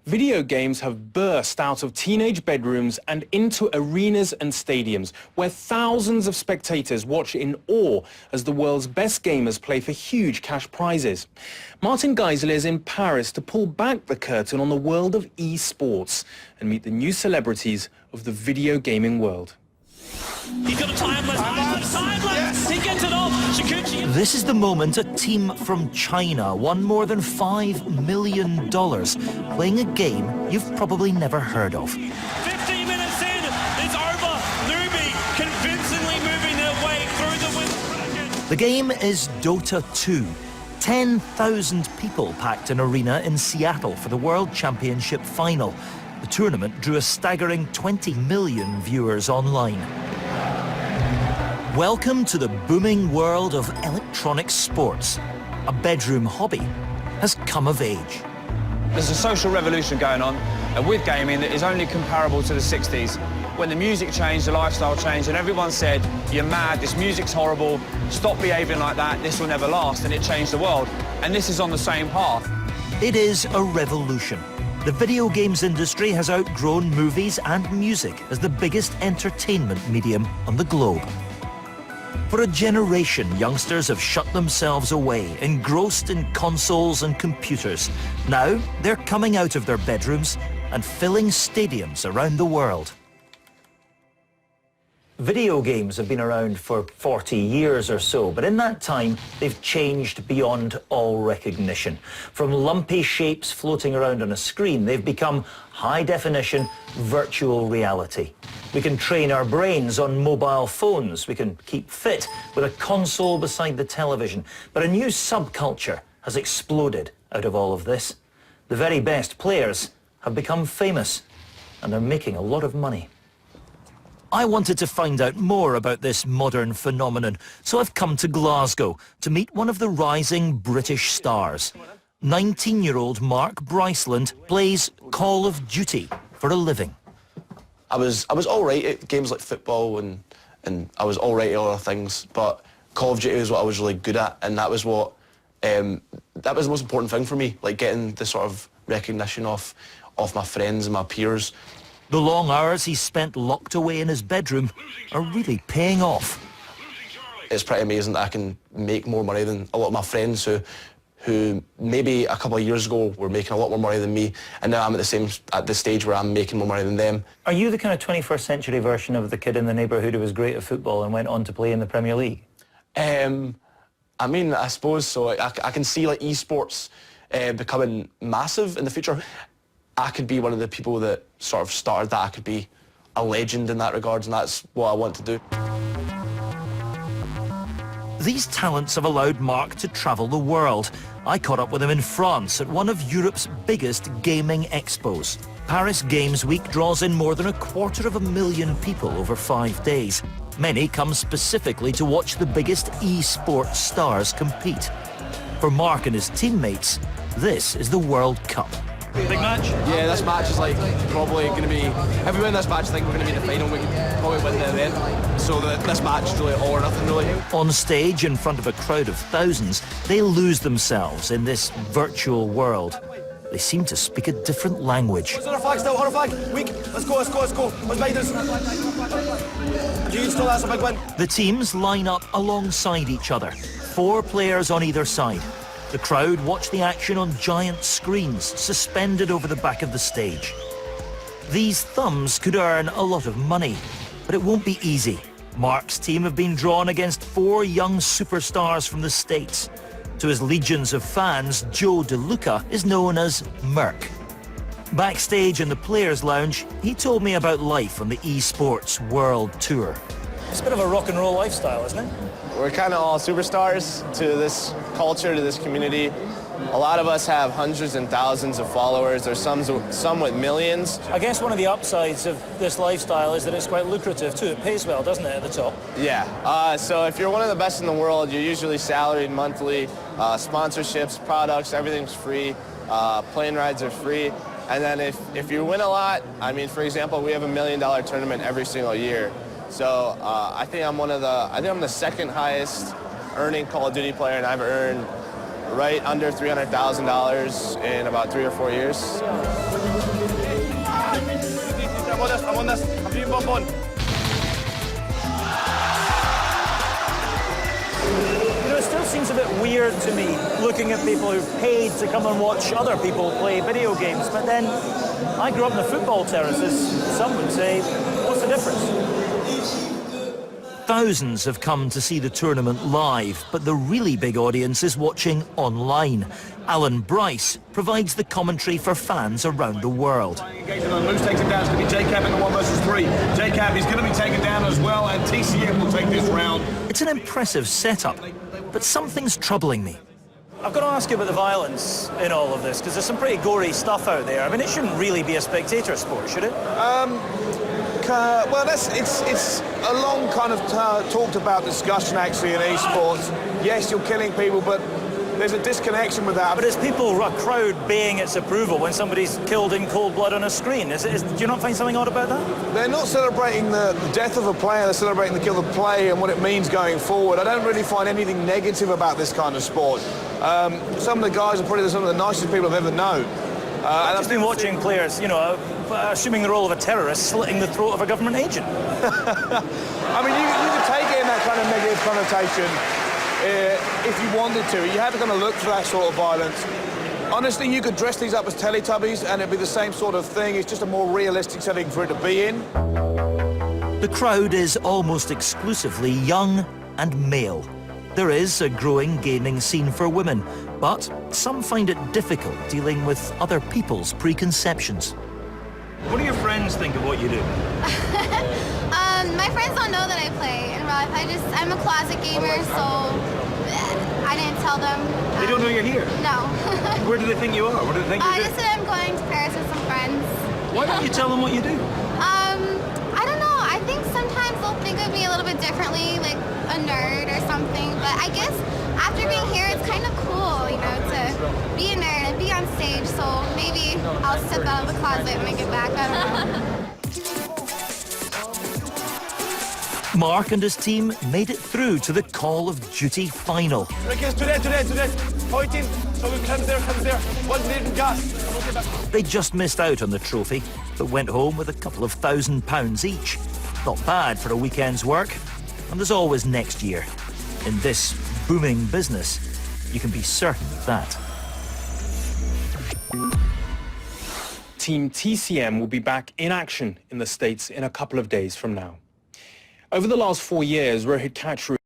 Video games have burst out of teenage bedrooms and into arenas and stadiums, where thousands of spectators watch in awe as the world's best gamers play for huge cash prizes. Martin Geisler is in Paris to pull back the curtain on the world of eSports and meet the new celebrities of the video gaming world. He's got a timeless. He gets it off. Shikuchi. This is the moment a team from China won more than $5 million playing a game you've probably never heard of. 15 minutes in, it's over. Newbie convincingly moving their way through the win. The game is Dota 2. 10,000 people packed an arena in Seattle for the World Championship final. The tournament drew a staggering 20 million viewers online. Welcome to the booming world of electronic sports. A bedroom hobby has come of age. There's a social revolution going on with gaming that is only comparable to the 60s, when the music changed, the lifestyle changed, and everyone said, you're mad, this music's horrible, stop behaving like that, this will never last, and it changed the world. And this is on the same path. It is a revolution. The video games industry has outgrown movies and music as the biggest entertainment medium on the globe. For a generation, youngsters have shut themselves away, engrossed in consoles and computers. Now, they're coming out of their bedrooms and filling stadiums around the world. Video games have been around for 40 years or so, but in that time, they've changed beyond all recognition. From lumpy shapes floating around on a screen, they've become high-definition virtual reality. We can train our brains on mobile phones. We can keep fit with a console beside the television. But a new subculture has exploded out of all of this. The very best players have become famous, and they're making a lot of money. I wanted to find out more about this modern phenomenon, so I've come to Glasgow to meet one of the rising British stars. 19-year-old Mark Bryceland plays Call of Duty for a living. I was all right at games like football and I was all right at other things, but Call of Duty was what I was really good at, and that was what that was the most important thing for me, like getting the sort of recognition off my friends and my peers. The long hours he's spent locked away in his bedroom are really paying off. It's pretty amazing that I can make more money than a lot of my friends who maybe a couple of years ago were making a lot more money than me, and now I'm at the stage where I'm making more money than them. Are you the kind of 21st century version of the kid in the neighbourhood who was great at football and went on to play in the Premier League? I mean, I suppose so. I can see like eSports becoming massive in the future. I could be one of the people that sort of started that. I could be a legend in that regards, and that's what I want to do. These talents have allowed Mark to travel the world. I caught up with him in France at one of Europe's biggest gaming expos. Paris Games Week draws in more than 250,000 people over 5 days. Many come specifically to watch the biggest eSports stars compete. For Mark and his teammates, this is the World Cup. Big match? Yeah, this match is like probably going to be, if we win this match, I think we're going to be in the final. We can probably win the event. So this match is really all or nothing, really. On stage in front of a crowd of thousands, they lose themselves in this virtual world. They seem to speak a different language. On our flag still, on our flag. Weak. Let's go. Let's beat us. You can still, that's a big win. The teams line up alongside each other, 4 players on either side. The crowd watch the action on giant screens suspended over the back of the stage. These thumbs could earn a lot of money, but it won't be easy. Mark's team have been drawn against 4 young superstars from the States. To his legions of fans, Joe DeLuca is known as Merk. Backstage in the Players' Lounge, he told me about life on the eSports World Tour. It's a bit of a rock and roll lifestyle, isn't it? We're kind of all superstars to this culture, to this community. A lot of us have hundreds and thousands of followers. There's some with millions. I guess one of the upsides of this lifestyle is that it's quite lucrative too. It pays well, doesn't it, at the top? Yeah. So if you're one of the best in the world, you're usually salaried monthly. Sponsorships, products, everything's free. Plane rides are free. And then if you win a lot, I mean, for example, we have $1 million tournament every single year. So I think I'm the second highest earning Call of Duty player, and I've earned right under $300,000 in about 3 or 4 years. fast. I'm doing bump on. You know, it still seems a bit weird to me looking at people who've paid to come and watch other people play video games. But then I grew up in the football terraces. Some would say, what's the difference? Thousands have come to see the tournament live, but the really big audience is watching online. Alan Bryce provides the commentary for fans around the world. Engagement on Moose takes it down. It's going to be JCab in the 1 versus 3. JCab is going to be taken down as well, and TCM will take this round. It's an impressive setup, but something's troubling me. I've got to ask you about the violence in all of this, because there's some pretty gory stuff out there. I mean, it shouldn't really be a spectator sport, should it? Well, it's a long kind of talked about discussion actually in eSports. Yes, you're killing people, but there's a disconnection with that. But it's people, a crowd baying its approval when somebody's killed in cold blood on a screen. Do you not find something odd about that? They're not celebrating the death of a player, they're celebrating the kill of play and what it means going forward. I don't really find anything negative about this kind of sport. Some of the guys are probably some of the nicest people I've ever known. I've just been watching players, you know, assuming the role of a terrorist, slitting the throat of a government agent. I mean, you could take it in that kind of negative connotation if you wanted to. You have to kind of look for that sort of violence. Honestly, you could dress these up as Teletubbies and it'd be the same sort of thing. It's just a more realistic setting for it to be in. The crowd is almost exclusively young and male. There is a growing gaming scene for women, but some find it difficult dealing with other people's preconceptions. What do your friends think of what you do? My friends don't know that I play in real life. I'm a closet gamer, so I didn't tell them. They don't know you're here? No. Where do they think you are? What do they think you I do? just said I'm going to Paris with some friends. Why don't you tell them what you do? I don't know. I think sometimes they'll think of me a little bit differently, like a nerd or something. But I guess after being here, it's kind of cool, you know, to be a nerd and be on stage. So maybe I'll step out of the closet when I get back. I don't know. Mark and his team made it through to the Call of Duty final. Rick, to that. Pointing. So comes there. One needing gas. They just missed out on the trophy, but went home with a couple of £1,000 each. Not bad for a weekend's work. And there's always next year. In this booming business, you can be certain of that. Team TCM will be back in action in the States in a couple of days from now. Over the last 4 years, Rohit Kachru